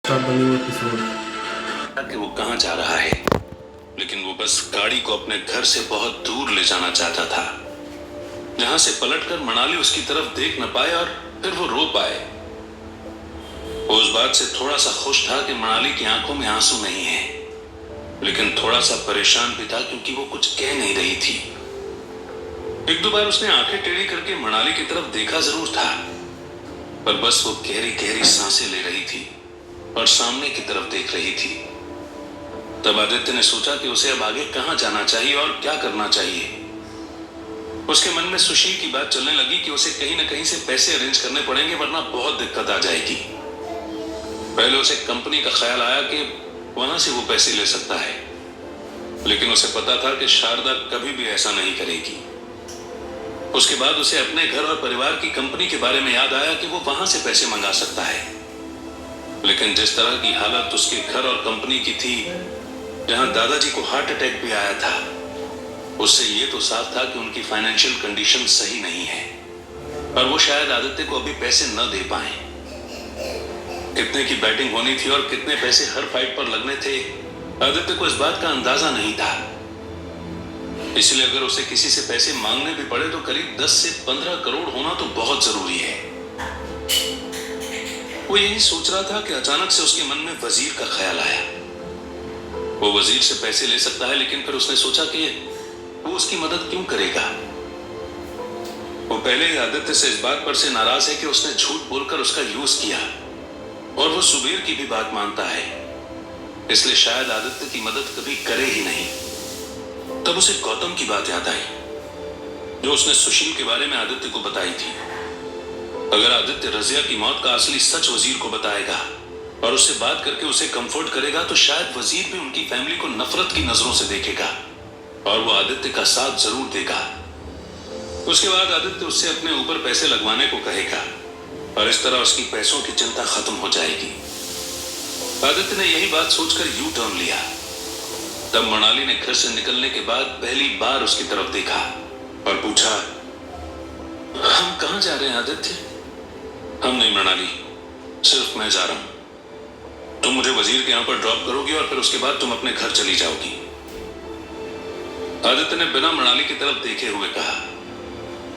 New episode. कि वो कहाँ जा रहा है, लेकिन वो बस गाड़ी को अपने घर से बहुत दूर ले जाना चाहता था, जहां से पलटकर मनाली उसकी तरफ देख न पाए और फिर वो रो पाए। वो उस बात से थोड़ा सा खुश था कि मनाली की आंखों में आंसू नहीं है, लेकिन थोड़ा सा परेशान भी था क्योंकि वो कुछ कह नहीं रही थी। एक दो बार उसने आंखें टेढ़ी करके मनाली की तरफ देखा जरूर था, पर बस वो गहरी गहरी सांसें ले रही थी और सामने की तरफ देख रही थी। तब आदित्य ने सोचा कि उसे अब आगे कहां जाना चाहिए और क्या करना चाहिए। उसके मन में सुशील की बात चलने लगी कि उसे कहीं न कहीं से पैसे अरेंज करने पड़ेंगे, वरना बहुत दिक्कत आ जाएगी। पहले उसे कंपनी का ख्याल आया कि वहां से वो पैसे ले सकता है, लेकिन उसे पता था कि शारदा कभी भी ऐसा नहीं करेगी। उसके बाद उसे अपने घर और परिवार की कंपनी के बारे में याद आया कि वो वहां से पैसे मंगा सकता है, लेकिन जिस तरह की हालत उसके घर और कंपनी की थी, जहां दादाजी को हार्ट अटैक भी आया था, उससे ये तो साफ था कि उनकी फाइनेंशियल कंडीशन सही नहीं है और वो शायद आदित्य को अभी पैसे न दे पाए। कितने की बैटिंग होनी थी और कितने पैसे हर फाइट पर लगने थे, आदित्य को इस बात का अंदाजा नहीं था। इसलिए अगर उसे किसी से पैसे मांगने भी पड़े तो करीब 10 से 15 करोड़ होना तो बहुत जरूरी है। वो यही सोच रहा था कि अचानक से उसके मन में वजीर का ख्याल आया। वो वजीर से पैसे ले सकता है, लेकिन फिर उसने सोचा कि वो उसकी मदद क्यों करेगा। वो पहले ही आदित्य से इस बात पर से नाराज है कि उसने झूठ बोलकर उसका यूज किया, और वो सुबीर की भी बात मानता है, इसलिए शायद आदित्य की मदद कभी करे ही नहीं। तब उसे गौतम की बात याद आई, जो उसने सुशील के बारे में आदित्य को बताई थी। अगर आदित्य रजिया की मौत का असली सच वजीर को बताएगा और उससे बात करके उसे कंफर्ट करेगा, तो शायद वजीर भी उनकी फैमिली को नफरत की नजरों से देखेगा और वो आदित्य का साथ जरूर देगा। उसके बाद आदित्य उससे अपने ऊपर पैसे लगवाने को कहेगा और इस तरह उसकी पैसों की चिंता खत्म हो जाएगी। आदित्य ने यही बात सोचकर यू टर्न लिया। तब मनाली ने घर से निकलने के बाद पहली बार उसकी तरफ देखा और पूछा, हम कहां जा रहे हैं आदित्य? हम नहीं मनाली, सिर्फ मैं जा रहा हूं। तुम मुझे वजीर के यहां पर ड्रॉप करोगी और फिर उसके बाद तुम अपने घर चली जाओगी। आदित्य ने बिना मनाली की तरफ देखे हुए कहा।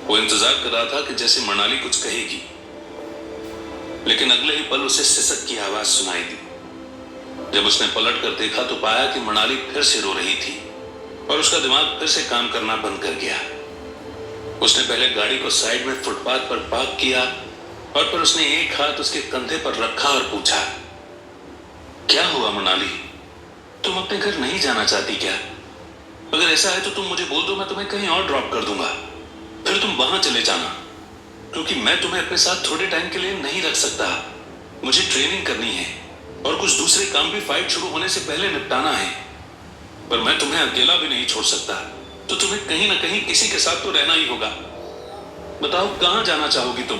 वो इंतजार कर रहा था कि जैसे मनाली कुछ कहेगी, लेकिन अगले ही पल उसे सिसक की आवाज सुनाई दी। जब उसने पलट कर देखा तो पाया कि मनाली फिर से रो रही थी और उसका दिमाग फिर से काम करना बंद कर गया। उसने पहले गाड़ी को साइड में फुटपाथ पर पार्क किया और फिर उसने एक हाथ उसके कंधे पर रखा और पूछा, क्या हुआ मनाली? तुम अपने घर नहीं जाना चाहती क्या? अगर ऐसा है तो तुम मुझे बोल दो, मैं तुम्हें कहीं और ड्रॉप कर दूंगा, फिर तुम वहां चले जाना, क्योंकि मैं तुम्हें अपने साथ थोड़े टाइम के लिए नहीं रख सकता। मुझे ट्रेनिंग करनी है और कुछ दूसरे काम भी फाइट शुरू होने से पहले निपटाना है, पर मैं तुम्हें अकेला भी नहीं छोड़ सकता, तो तुम्हें कहीं ना कहीं किसी के साथ तो रहना ही होगा। बताओ कहां जाना चाहोगी तुम?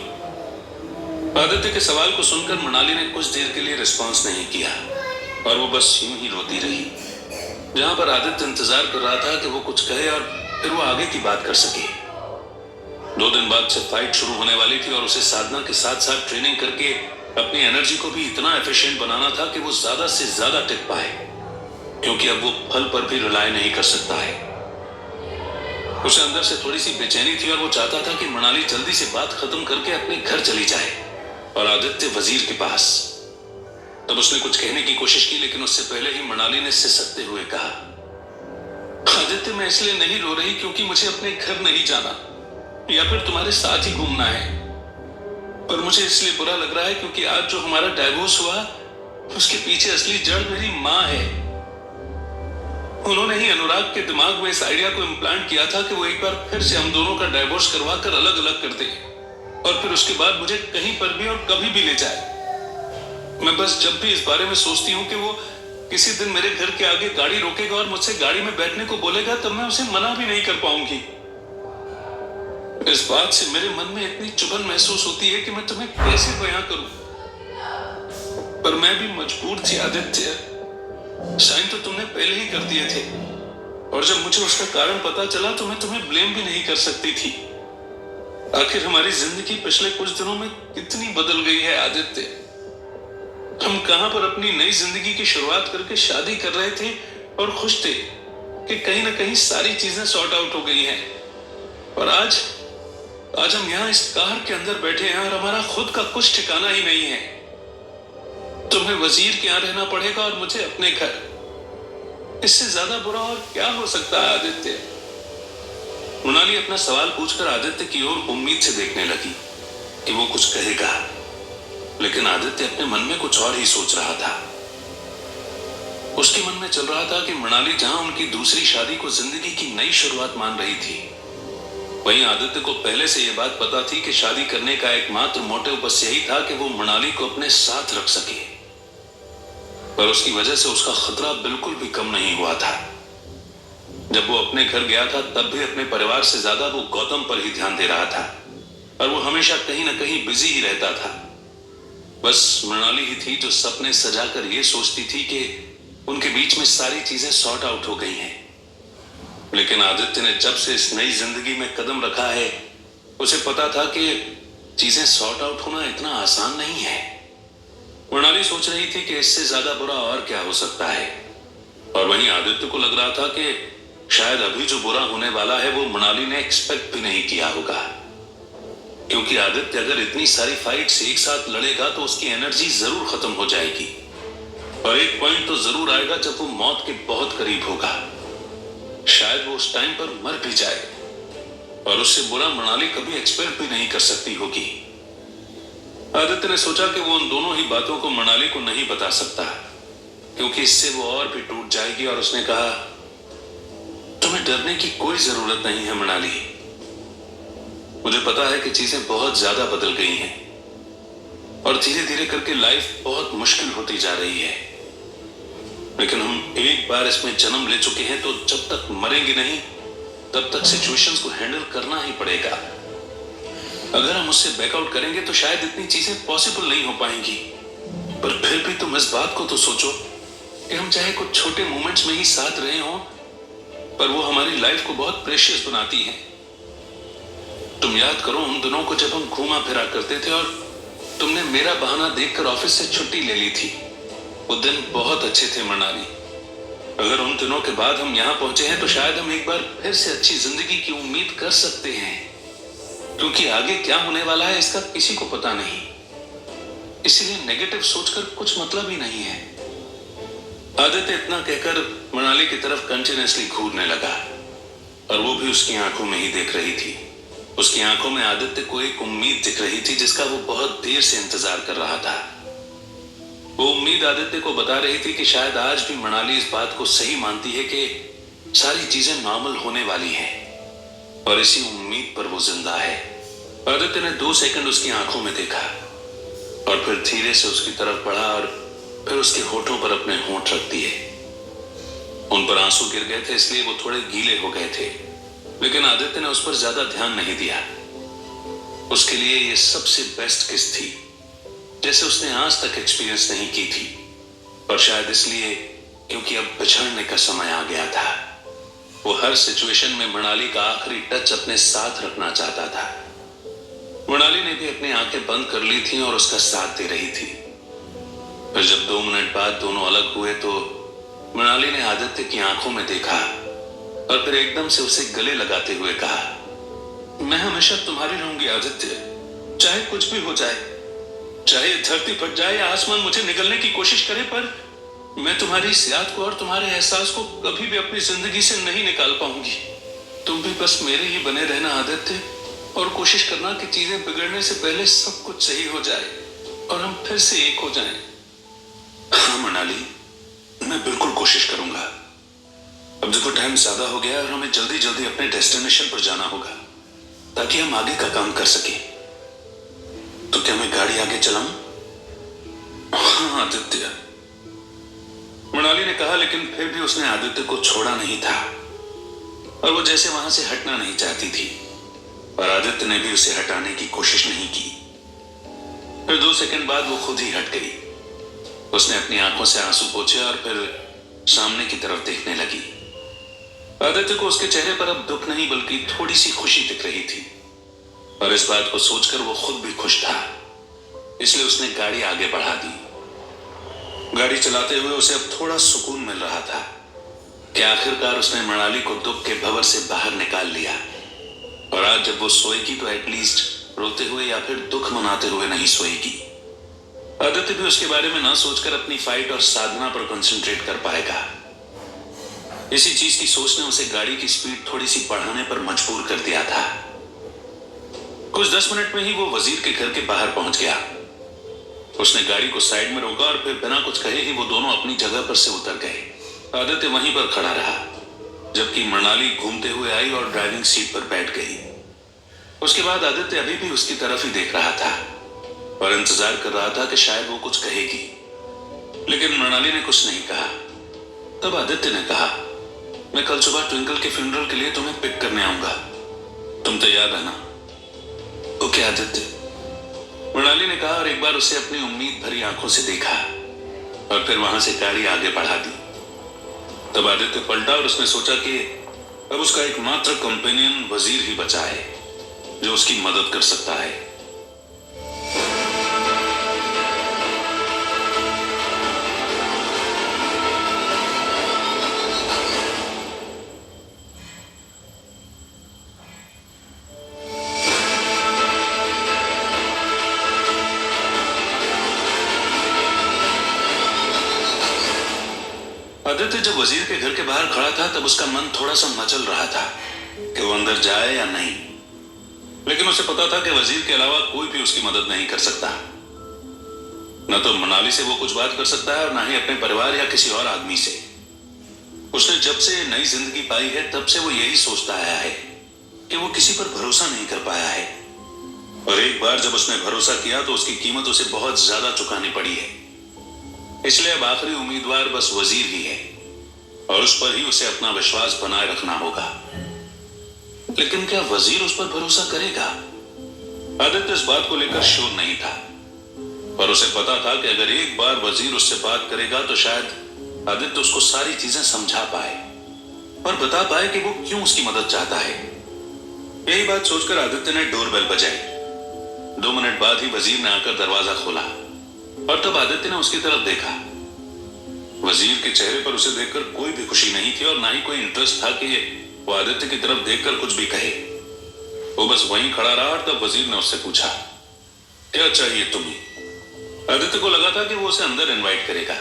आदित्य के सवाल को सुनकर मनाली ने कुछ देर के लिए रिस्पॉन्स नहीं किया और वो बस यूं ही रोती रही, जहां पर आदित्य इंतजार कर रहा था कि वो कुछ कहे और फिर वो आगे की बात कर सके। 2 दिन बाद से फाइट शुरू होने वाली थी और उसे साधना के साथ साथ ट्रेनिंग करके अपनी एनर्जी को भी इतना एफिशिएंट बनाना था कि वो ज्यादा से ज्यादा टिक पाए, क्योंकि अब वो फल पर भी रिलाय नहीं कर सकता है। उसे अंदर से थोड़ी सी बेचैनी थी और वो चाहता था कि मनाली जल्दी से बात खत्म करके अपने घर चली जाए और आदित्य वजीर के पास। तब उसने कुछ कहने की कोशिश की, लेकिन उससे पहले ही मनाली ने सिसकते हुए कहा, आदित्य मैं इसलिए नहीं रो रही क्योंकि मुझे अपने घर नहीं जाना या फिर तुम्हारे साथ ही घूमना है, पर मुझे इसलिए बुरा लग रहा है क्योंकि आज जो हमारा डाइवोर्स हुआ उसके पीछे असली जड़ मेरी माँ है। उन्होंने ही अनुराग के दिमाग में इस आइडिया को इम्प्लांट किया था कि वो एक बार फिर से हम दोनों का डाइवोर्स करवा कर अलग अलग कर दे और फिर उसके बाद मुझे कहीं पर भी और कभी भी ले जाए। मैं बस जब भी इस बारे में सोचती हूँ कि वो किसी दिन मेरे घर के आगे गाड़ी रोकेगा और मुझसे गाड़ी में बैठने को बोलेगा, तब मैं उसे मना भी नहीं कर पाऊंगी। इस बात से मेरे मन में इतनी चुभन महसूस होती है कि मैं तुम्हें कैसे बयां करूं, पर मैं भी मजबूर थी आदित्य। साइन तो तुमने पहले ही कर दिए थे और जब मुझे उसका कारण पता चला तो मैं तुम्हें ब्लेम भी नहीं कर सकती थी। आखिर हमारी जिंदगी पिछले कुछ दिनों में कितनी बदल गई है आदित्य। हम कहां पर अपनी नई जिंदगी की शुरुआत करके शादी कर रहे थे और खुश थे कि कहीं ना कहीं सारी चीजें सॉर्ट आउट हो गई हैं। और आज आज हम यहाँ इस कार के अंदर बैठे हैं और हमारा खुद का कुछ ठिकाना ही नहीं है। तुम्हें वजीर के यहाँ रहना पड़ेगा और मुझे अपने घर। इससे ज्यादा बुरा और क्या हो सकता है आदित्य? मृणाली अपना सवाल पूछकर आदित्य की ओर उम्मीद से देखने लगी कि वो कुछ कहेगा, लेकिन आदित्य अपने मन में कुछ और ही सोच रहा था। उसके मन में चल रहा था कि मृणाली जहां उनकी दूसरी शादी को जिंदगी की नई शुरुआत मान रही थी, वहीं आदित्य को पहले से यह बात पता थी कि शादी करने का एकमात्र मोटिव बस यही था कि वो मृणाली को अपने साथ रख सके। पर उसकी वजह से उसका खतरा बिल्कुल भी कम नहीं हुआ था। जब वो अपने घर गया था तब भी अपने परिवार से ज्यादा वो गौतम पर ही ध्यान दे रहा था और वो हमेशा कहीं ना कहीं बिजी ही रहता था। बस मृणाली ही थी जो सपने सजाकर ये सोचती थी कि उनके बीच में सारी चीजें सॉर्ट आउट हो गई हैं। लेकिन आदित्य ने जब से इस नई जिंदगी में कदम रखा है, उसे पता था कि चीजें सॉर्ट आउट होना इतना आसान नहीं है। मृणाली सोच रही थी कि इससे ज्यादा बुरा और क्या हो सकता है, और वहीं आदित्य को लग रहा था कि शायद अभी जो बुरा होने वाला है वो मृणाली ने एक्सपेक्ट भी नहीं किया होगा। क्योंकि आदित्य अगर इतनी सारी फाइट्स एक साथ लड़ेगा तो उसकी एनर्जी जरूर खत्म हो जाएगी, और एक पॉइंट तो जरूर आएगा जब वो मौत के बहुत करीब होगा। शायद वो उस टाइम पर मर भी जाए, और उससे बुरा मृणाली कभी एक्सपेक्ट भी नहीं कर सकती होगी। आदित्य ने सोचा कि वो उन दोनों ही बातों को मृणाली को नहीं बता सकता, क्योंकि इससे वो और भी टूट जाएगी। और उसने कहा, तुम्हें डरने की कोई जरूरत नहीं है मृणाली। मुझे पता है कि चीजें बहुत ज्यादा बदल गई हैं और धीरे धीरे करके लाइफ बहुत मुश्किल होती जा रही है, लेकिन हम एक बार इसमें जन्म ले चुके हैं तो जब तक मरेंगे नहीं तब तक सिचुएशंस को हैंडल करना ही पड़ेगा। अगर हम उससे बैकआउट करेंगे तो शायद इतनी चीजें पॉसिबल नहीं हो पाएंगी, पर फिर भी तुम इस बात को तो सोचो कि हम चाहे कुछ छोटे मोमेंट्स में ही साथ रहे हों, पर वो हमारी लाइफ को बहुत प्रेशियस बनाती हैं। तुम याद करो उन दिनों को जब हम घूमा फिरा करते थे और तुमने मेरा बहाना देखकर ऑफिस से छुट्टी ले ली थी। वो दिन बहुत अच्छे थे मृणाली। अगर उन दिनों के बाद हम यहाँ पहुंचे हैं तो शायद हम एक बार फिर से अच्छी जिंदगी की उम्मीद कर सकते हैं, क्योंकि आगे क्या होने वाला है इसका किसी को पता नहीं। इसलिए नेगेटिव सोचकर कुछ मतलब ही नहीं है। आदित्य इतना कहकर मृणाली की तरफ कंटिन्यूअसली घूरने लगा, और वो भी उसकी आंखों में ही देख रही थी। उसकी आंखों में आदित्य को एक उम्मीद दिख रही थी जिसका वो बहुत देर से इंतजार कर रहा था। वो उम्मीद आदित्य को बता रही थी कि शायद आज भी मृणाली इस बात को सही मानती है कि सारी चीजें नॉर्मल होने वाली हैं, और इसी उम्मीद पर वो जिंदा है। आदित्य ने 2 सेकंड उसकी आंखों में देखा और फिर धीरे से उसकी तरफ बढ़ा और फिर उसके होठों पर अपने होंठ रख दिए। उन पर आंसू गिर गए थे, इसलिए वो थोड़े गीले हो गए थे, लेकिन आदित्य ने उस पर ज्यादा ध्यान नहीं दिया। उसके लिए ये सबसे बेस्ट किस थी जैसे उसने आज तक एक्सपीरियंस नहीं की थी, और शायद इसलिए क्योंकि अब बिछड़ने का समय आ गया था। वो हर सिचुएशन में मृणाली का आखिरी टच अपने साथ रखना चाहता था। मृणाली ने भी अपनी आंखें बंद कर ली थी और उसका साथ दे रही थी। फिर जब 2 मिनट बाद दोनों अलग हुए तो मृणाली ने आदित्य की आंखों में देखा और फिर एकदम से उसे गले लगाते हुए कहा, मैं हमेशा तुम्हारी रहूंगी आदित्य, चाहे कुछ भी हो जाए, चाहे धरती फट जाए या आसमान मुझे निगलने की कोशिश करे, पर मैं तुम्हारी इस याद को और तुम्हारे एहसास को कभी भी अपनी जिंदगी से नहीं निकाल पाऊंगी। तुम भी बस मेरे ही बने रहना आदित्य, और कोशिश करना कि चीजें बिगड़ने से पहले सब कुछ सही हो जाए और हम फिर से एक हो जाएं। हाँ मृणाली, मैं बिल्कुल कोशिश करूंगा। अब देखो टाइम ज्यादा हो गया है और हमें जल्दी जल्दी अपने डेस्टिनेशन पर जाना होगा ताकि हम आगे का काम कर सके। तो क्या मैं गाड़ी आगे चलाऊं? हाँ आदित्य, मृणाली ने कहा, लेकिन फिर भी उसने आदित्य को छोड़ा नहीं था और वो जैसे वहां से हटना नहीं चाहती थी, और आदित्य ने भी उसे हटाने की कोशिश नहीं की। फिर 2 सेकंड बाद वो खुद ही हट गई। उसने अपनी आंखों से आंसू पोंछे और फिर सामने की तरफ देखने लगी। आदित्य को उसके चेहरे पर अब दुख नहीं बल्कि थोड़ी सी खुशी दिख रही थी, और इस बात को सोचकर वो खुद भी खुश था, इसलिए उसने गाड़ी आगे बढ़ा दी। गाड़ी चलाते हुए उसे अब थोड़ा सुकून मिल रहा था कि आखिरकार उसने मृणाली को दुख के भंवर से बाहर निकाल लिया। और आज जब वो सोएगी तो एटलीस्ट रोते हुए या फिर दुख मनाते हुए नहीं सोएगी। आदित्य भी उसके बारे में ना सोचकर अपनी फाइट और साधना पर कंसंट्रेट कर पाएगा। इसी चीज की सोच ने उसे गाड़ी की स्पीड थोड़ी सी बढ़ाने पर मजबूर कर दिया था। कुछ 10 मिनट में ही वो वजीर के घर के बाहर पहुंच गया। उसने गाड़ी को साइड में रोका और फिर बिना कुछ कहे ही वो दोनों अपनी जगह पर से उतर गए। आदित्य वहीं पर खड़ा रहा जबकि मृणाली घूमते हुए आई और ड्राइविंग सीट पर बैठ गई। उसके बाद आदित्य अभी भी उसकी तरफ ही देख रहा था और इंतजार कर रहा था कि शायद वो कुछ कहेगी, लेकिन मृणाली ने कुछ नहीं कहा। तब आदित्य ने कहा, मैं कल सुबह ट्विंकल के फ्यूनरल के लिए तुम्हें पिक करने आऊंगा, तुम तैयार रहना। ओके आदित्य, मृणाली ने कहा और एक बार उसे अपनी उम्मीद भरी आंखों से देखा और फिर वहां से गाड़ी आगे बढ़ा दी। तब आदित्य पलटा और उसने सोचा कि अब उसका एकमात्र कंपेनियन वजीर ही बचा है जो उसकी मदद कर सकता है। आदित्य जब वजीर के घर के बाहर खड़ा था तब उसका मन थोड़ा सा मचल रहा था कि वो अंदर जाए या नहीं, लेकिन उसे पता था कि वजीर के अलावा कोई भी उसकी मदद नहीं कर सकता। न तो मनाली से वो कुछ बात कर सकता है और ना ही अपने परिवार या किसी और आदमी से। उसने जब से नई जिंदगी पाई है तब से वो यही सोचता आया है कि वो किसी पर भरोसा नहीं कर पाया है, और एक बार जब उसने भरोसा किया तो उसकी कीमत उसे बहुत ज्यादा चुकानी पड़ी है। इसलिए अब आखिरी उम्मीदवार बस वजीर ही है और उस पर ही उसे अपना विश्वास बनाए रखना होगा। लेकिन क्या वजीर उस पर भरोसा करेगा? आदित्य इस बात को लेकर श्योर नहीं था, पर उसे पता था कि अगर एक बार वजीर उससे बात करेगा तो शायद आदित्य उसको सारी चीजें समझा पाए और बता पाए कि वो क्यों उसकी मदद चाहता है। यही बात सोचकर आदित्य ने डोरबेल बजाई। 2 मिनट बाद ही वजीर ने आकर दरवाजा खोला और तब आदित्य ने उसकी तरफ देखा। वजीर के चेहरे पर उसे देखकर कोई भी खुशी नहीं थी और ना ही कोई इंटरेस्ट था कि वो आदित्य की तरफ देखकर कुछ भी कहे। वो बस वहीं खड़ा रहा और तब वजीर ने उससे पूछा, क्या चाहिए तुम्हें? आदित्य को लगा था कि वो उसे अंदर इनवाइट करेगा,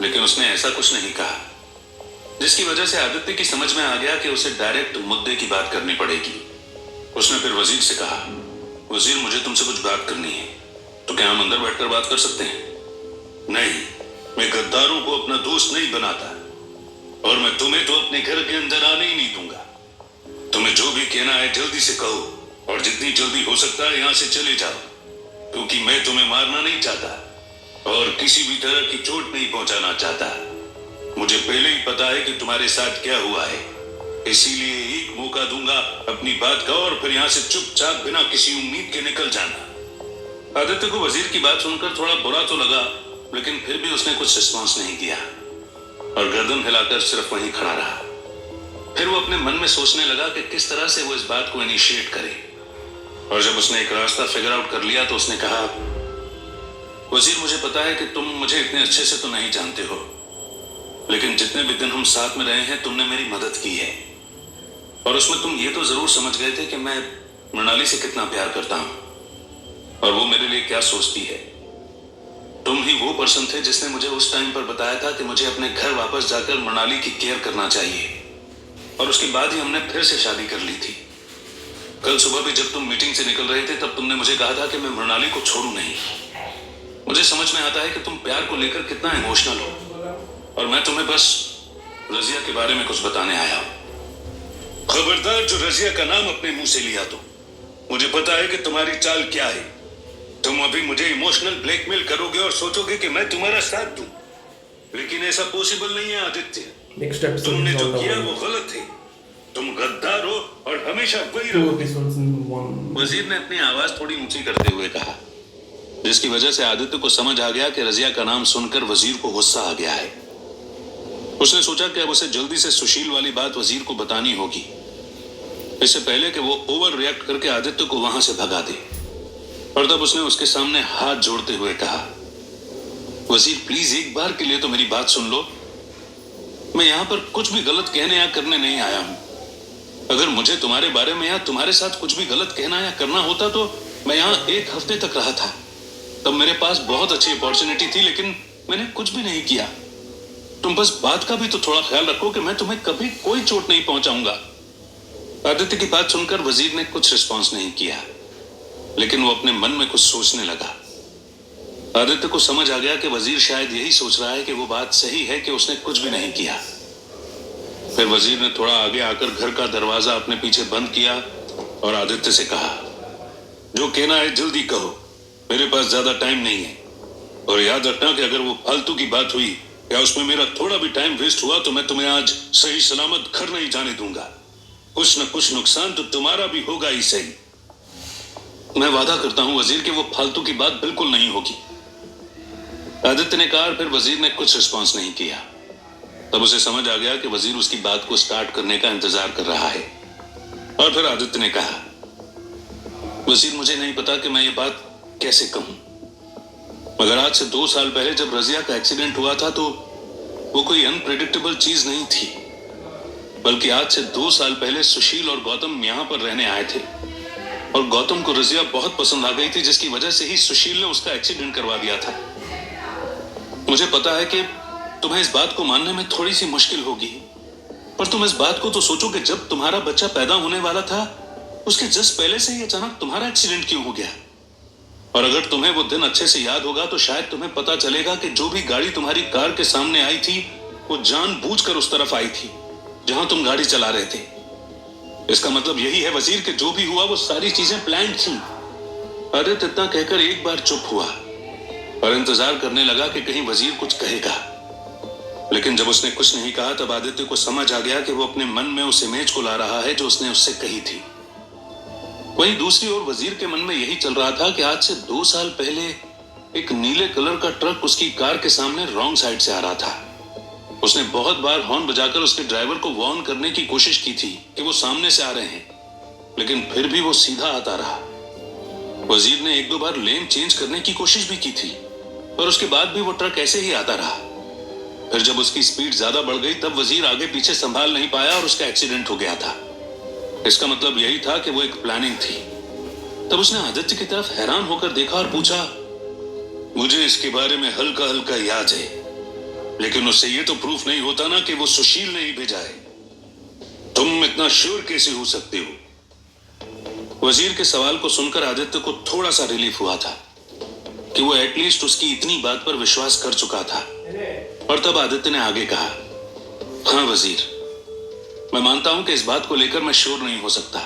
लेकिन उसने ऐसा कुछ नहीं कहा, जिसकी वजह से आदित्य की समझ में आ गया कि उसे डायरेक्ट मुद्दे की बात करनी पड़ेगी। उसने फिर वजीर से कहा, वजीर मुझे तुमसे कुछ बात करनी है, तो क्या हम अंदर बैठकर बात कर सकते हैं? नहीं, मैं गद्दारों को अपना दोस्त नहीं बनाता और मैं तुम्हें तो अपने घर के अंदर आने ही नहीं दूंगा। तुम्हें जो भी कहना है जल्दी से कहो और जितनी जल्दी हो सकता है यहां से चले जाओ, क्योंकि मैं तुम्हें मारना नहीं चाहता और किसी भी तरह की चोट नहीं पहुंचाना चाहता। मुझे पहले ही पता है कि तुम्हारे साथ क्या हुआ है, इसीलिए एक मौका दूंगा अपनी बात का और फिर यहां से चुपचाप बिना किसी उम्मीद के निकल जाना। आदित्य को वजीर की बात सुनकर थोड़ा बुरा तो लगा, लेकिन फिर भी उसने कुछ रिस्पॉन्स नहीं दिया और गर्दन हिलाकर सिर्फ वहीं खड़ा रहा। फिर वो अपने मन में सोचने लगा कि किस तरह से वो इस बात को इनिशिएट करे, और जब उसने एक रास्ता फिगर आउट कर लिया तो उसने कहा, वजीर मुझे पता है कि तुम मुझे इतने अच्छे से तो नहीं जानते हो, लेकिन जितने भी दिन हम साथ में रहे हैं तुमने मेरी मदद की है और उसमें तुम ये तो जरूर समझ गए थे कि मैं मृणाली से कितना प्यार करता हूं और वो मेरे लिए क्या सोचती है। तुम ही वो पर्सन थे जिसने मुझे उस टाइम पर बताया था कि मुझे अपने घर वापस जाकर मृणाली की केयर करना चाहिए, और उसके बाद ही हमने फिर से शादी कर ली थी। कल सुबह भी जब तुम मीटिंग से निकल रहे थे तब तुमने मुझे कहा था कि मैं मृणाली को छोड़ूं नहीं। मुझे समझ में आता है कि तुम प्यार को लेकर कितना इमोशनल हो और मैं तुम्हें बस रजिया के बारे में कुछ बताने आया हूं। खबरदार जो रजिया का नाम अपने मुंह से लिया तो मुझे पता है कि तुम्हारी चाल क्या है। तुम अभी मुझे इमोशनल ब्लैकमेल करोगे और सोचोगे कि मैं तुम्हारा साथ दूं, लेकिन ऐसा पॉसिबल नहीं है आदित्य। तुमने जो किया वो गलत है। तुम गद्दार हो और हमेशा वही रहोगे। वजीर ने अपनी आवाज थोड़ी ऊंची करते हुए कहा, जिसकी वजह से आदित्य को समझ आ गया कि रजिया का नाम सुनकर वजीर को गुस्सा आ गया है। उसने सोचा कि अब उसे जल्दी से सुशील वाली बात वजीर को बतानी होगी, इससे पहले कि वो ओवर रिएक्ट करके आदित्य को वहां से भगा दे। और तब उसने उसके सामने हाथ जोड़ते हुए कहा, वजीर प्लीज एक बार के लिए तो मेरी बात सुन लो। मैं यहाँ पर कुछ भी गलत कहने या करने नहीं आया हूँ। अगर मुझे तुम्हारे बारे में या तुम्हारे साथ कुछ भी गलत कहना या करना होता तो मैं यहाँ 1 हफ्ते तक रहा था। तब मेरे पास बहुत अच्छी अपॉर्चुनिटी थी, लेकिन मैंने कुछ भी नहीं किया। तुम बस बात का भी तो थोड़ा ख्याल रखो कि मैं तुम्हें कभी कोई चोट नहीं पहुंचाऊंगा। आदित्य की बात सुनकर वजीर ने कुछ रिस्पॉन्स नहीं किया, लेकिन वो अपने मन में कुछ सोचने लगा। आदित्य को समझ आ गया कि वजीर शायद यही सोच रहा है कि वो बात सही है कि उसने कुछ भी नहीं किया। फिर वजीर ने थोड़ा आगे आकर घर का दरवाजा अपने पीछे बंद किया और आदित्य से कहा, जो कहना है जल्दी कहो, मेरे पास ज्यादा टाइम नहीं है। और याद रखना कि अगर वो फालतू की बात हुई या उसमें मेरा थोड़ा भी टाइम वेस्ट हुआ तो मैं तुम्हें आज सही सलामत घर नहीं जाने दूंगा। कुछ न कुछ नुकसान तो तुम्हारा भी होगा ही सही। मैं वादा करता हूं वजीर कि वो फालतू की बात बिल्कुल नहीं होगी, आदित्य ने कहा। फिर वजीर ने कुछ रिस्पॉन्स नहीं किया। तब उसे समझ आ गया कि वजीर उसकी बात को स्टार्ट करने का इंतजार कर रहा है। और फिर आदित्य ने कहा, वजीर मुझे नहीं पता कि मैं ये बात कैसे कहूं, मगर आज से 2 साल पहले जब रजिया का एक्सीडेंट हुआ था तो वो कोई अनप्रेडिक्टेबल चीज नहीं थी, बल्कि आज से 2 साल पहले सुशील और गौतम यहां पर रहने आए थे और गौतम को रजिया बहुत पसंद आ गई थी, जिसकी वजह से ही सुशील ने उसका एक्सीडेंट करवा दिया था। मुझे पता है कि तुम्हें इस बात को मानने में थोड़ी सी मुश्किल होगी, पर तुम इस बात को तो सोचो कि जब तुम्हारा बच्चा पैदा होने वाला था उसके जस्ट पहले से ही अचानक तुम्हारा एक्सीडेंट क्यों हो गया। और अगर तुम्हें वो दिन अच्छे से याद होगा तो शायद तुम्हें पता चलेगा कि जो भी गाड़ी तुम्हारी कार के सामने आई थी वो जानबूझकर उस तरफ आई थी जहां तुम गाड़ी चला रहे थे। इसका मतलब यही है वजीर कि जो भी हुआ वो सारी चीजें प्लान्ड थी। आदित्य इतना कहकर एक बार चुप हुआ और इंतजार करने लगा कि कहीं वजीर कुछ कहेगा, लेकिन जब उसने कुछ नहीं कहा तब आदित्य को समझ आ गया कि वो अपने मन में उस इमेज को ला रहा है जो उसने उससे कही थी। वहीं दूसरी ओर वजीर के मन में यही चल रहा था कि आज से 2 साल पहले एक नीले कलर का ट्रक उसकी कार के सामने रॉन्ग साइड से आ रहा था। उसने बहुत बार हॉर्न बजाकर उसके ड्राइवर को वार्न करने की कोशिश की थी कि वो सामने से आ रहे हैं, लेकिन फिर भी वो सीधा आता रहा। वजीर ने 1-2 बार लेन चेंज करने की कोशिश भी की थी, पर उसके बाद भी वो ट्रक ऐसे ही आता रहा। फिर जब उसकी स्पीड ज्यादा बढ़ गई तब वजीर आगे पीछे संभाल नहीं पाया और उसका एक्सीडेंट हो गया था। इसका मतलब यही था कि वो एक प्लानिंग थी। तब उसने आदित्य की तरफ हैरान होकर देखा और पूछा, मुझे इसके बारे में हल्का हल्का याद है, लेकिन उससे ये तो प्रूफ नहीं होता ना कि वो सुशील ने ही भेजा है। तुम इतना श्योर कैसे हो सकते हो? वजीर के सवाल को सुनकर आदित्य को थोड़ा सा रिलीफ हुआ था कि वो एटलीस्ट उसकी इतनी बात पर विश्वास कर चुका था। और तब आदित्य ने आगे कहा, हाँ वजीर, मैं मानता हूं कि इस बात को लेकर मैं श्योर नहीं हो सकता,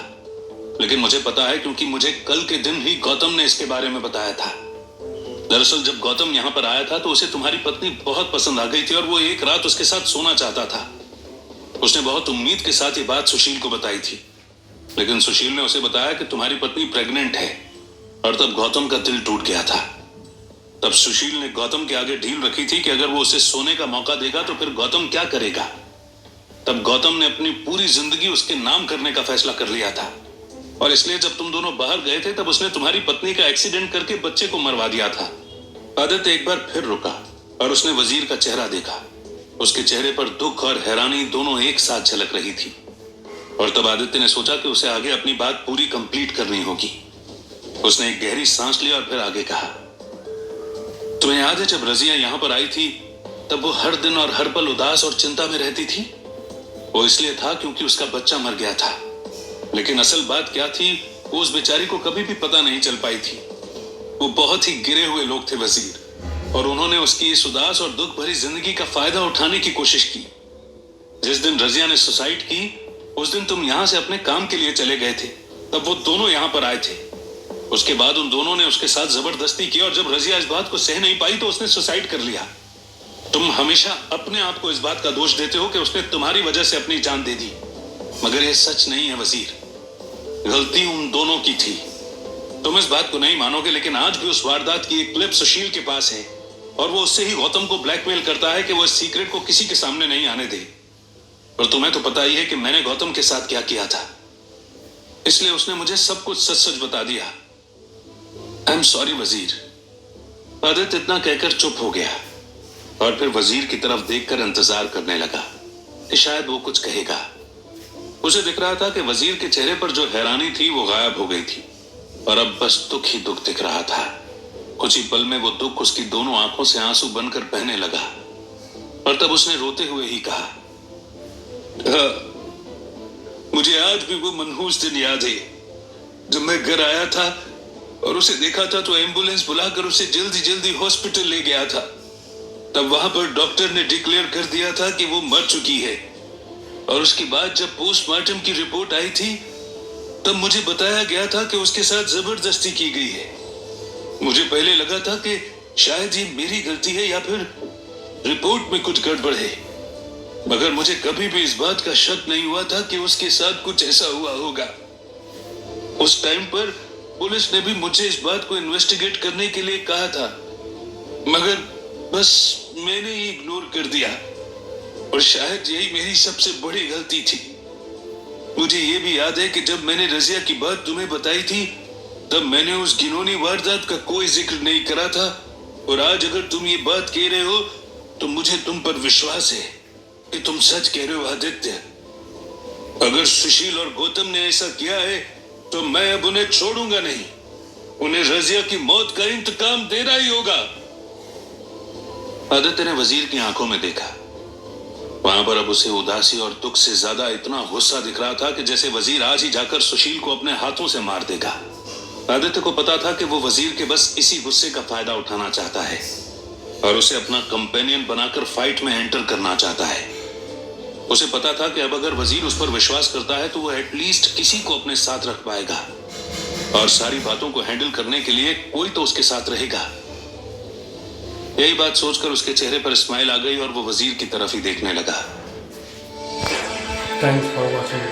लेकिन मुझे पता है क्योंकि मुझे कल के दिन ही गौतम ने इसके बारे में बताया था। दरअसल जब गौतम यहां पर आया था तो उसे तुम्हारी पत्नी बहुत पसंद आ गई थी और वो एक रात उसके साथ सोना चाहता था। उसने बहुत उम्मीद के साथ ये बात सुशील को बताई थी, लेकिन सुशील ने उसे बताया कि तुम्हारी पत्नी प्रेग्नेंट है, और तब गौतम का दिल टूट गया था। तब सुशील ने गौतम के आगे डील रखी थी कि अगर वो उसे सोने का मौका देगा तो फिर गौतम क्या करेगा। तब गौतम ने अपनी पूरी जिंदगी उसके नाम करने का फैसला कर लिया था, और इसलिए जब तुम दोनों बाहर गए थे तब उसने तुम्हारी पत्नी का एक्सीडेंट करके बच्चे को मरवा दिया था। आदित्य एक बार फिर रुका और उसने वजीर का चेहरा देखा। उसके चेहरे पर दुख और हैरानी दोनों एक साथ झलक रही थी, और तब आदित्य ने सोचा कि उसे आगे अपनी बात पूरी कंप्लीट करनी होगी। उसने एक गहरी सांस ली और फिर आगे कहा, तुम्हें याद है जब रजिया यहां पर आई थी तब वो हर दिन और हर पल उदास और चिंता में रहती थी? वो इसलिए था क्योंकि उसका बच्चा मर गया था, लेकिन असल बात क्या थी वो उस बेचारी को कभी भी पता नहीं चल पाई थी। वो बहुत ही गिरे हुए लोग थे वजीर, और उन्होंने उसकी इस उदास और दुख भरी जिंदगी का फायदा उठाने की कोशिश की। जिस दिन रजिया ने सुसाइड की उस दिन तुम यहां से अपने काम के लिए चले गए थे, तब वो दोनों यहां पर आए थे। उसके बाद उन दोनों ने उसके साथ जबरदस्ती की, और जब रजिया इस बात को सह नहीं पाई तो उसने सुसाइड कर लिया। तुम हमेशा अपने आप को इस बात का दोष देते हो कि उसने तुम्हारी वजह से अपनी जान दे दी, मगर यह सच नहीं है वजीर। गलती उन दोनों की थी। तुम इस बात को नहीं मानोगे, लेकिन आज भी उस वारदात की एक क्लिप सुशील के पास है, और वो उससे ही गौतम को ब्लैकमेल करता है कि वो इस सीक्रेट को किसी के सामने नहीं आने दे। और तुम्हें तो पता ही है कि मैंने गौतम के साथ क्या किया था, इसलिए उसने मुझे सब कुछ सच सच बता दिया। आई एम सॉरी वजीर। आदित्य इतना कहकर चुप हो गया। और फिर वजीर की तरफ देखकर इंतजार करने लगा कि शायद वो कुछ कहेगा। उसे दिख रहा था कि वजीर के चेहरे पर जो हैरानी थी वो गायब हो गई थी और अब बस दुख ही दुख दिख रहा था। कुछ ही पल में वो दुख उसकी दोनों आंखों से आंसू बनकर बहने लगा और तब उसने रोते हुए ही कहा, मुझे आज भी वो मनहूस दिन याद है जब मैं घर आया था और उसे देखा था तो एम्बुलेंस बुलाकर उसे जल्दी जल्दी हॉस्पिटल ले गया था। तब वहां पर डॉक्टर ने डिक्लेयर कर दिया था कि वो मर चुकी है और उसके बाद जब पोस्टमार्टम की रिपोर्ट आई थी तब मुझे बताया गया था कि उसके साथ जबरदस्ती की गई है। मुझे पहले लगा था कि शायद ये मेरी गलती है या फिर रिपोर्ट में कुछ गड़बड़ है, मगर मुझे कभी भी इस बात का शक नहीं हुआ था कि उसके साथ कुछ ऐसा हुआ होगा। उस टाइम पर पुलिस ने भी मुझे इस बात को इन्वेस्टिगेट करने के लिए कहा था, मगर बस मैंने ही इग्नोर कर दिया और शायद यही मेरी सबसे बड़ी गलती थी। मुझे ये भी याद है कि जब मैंने रजिया की बात तुम्हें बताई थी तब मैंने उस घिनौनी वारदात का कोई जिक्र नहीं करा था और आज अगर तुम ये बात कह रहे हो तो मुझे तुम पर विश्वास है कि तुम सच कह रहे हो आदित्य। अगर सुशील और गौतम ने ऐसा किया है तो मैं अब उन्हें छोड़ूंगा नहीं। उन्हें रजिया की मौत का इंतकाम देना ही होगा। आदित्य ने वजीर की आंखों में देखा। वहां पर अब उसे उदासी और दुख से ज्यादा इतना गुस्सा दिख रहा था कि जैसे वजीर आज ही जाकर सुशील को अपने हाथों से मार देगा। आदित्य को पता था कि वो वजीर के बस इसी गुस्से का फायदा उठाना चाहता है और उसे अपना कंपेनियन बनाकर फाइट में एंटर करना चाहता है। उसे पता था कि अब अगर वजीर उस पर विश्वास करता है तो वो एटलीस्ट किसी को अपने साथ रख पाएगा और सारी बातों को हैंडल करने के लिए कोई तो उसके साथ रहेगा। यही बात सोचकर उसके चेहरे पर स्माइल आ गई और वो वजीर की तरफ ही देखने लगा। Thanks for watching.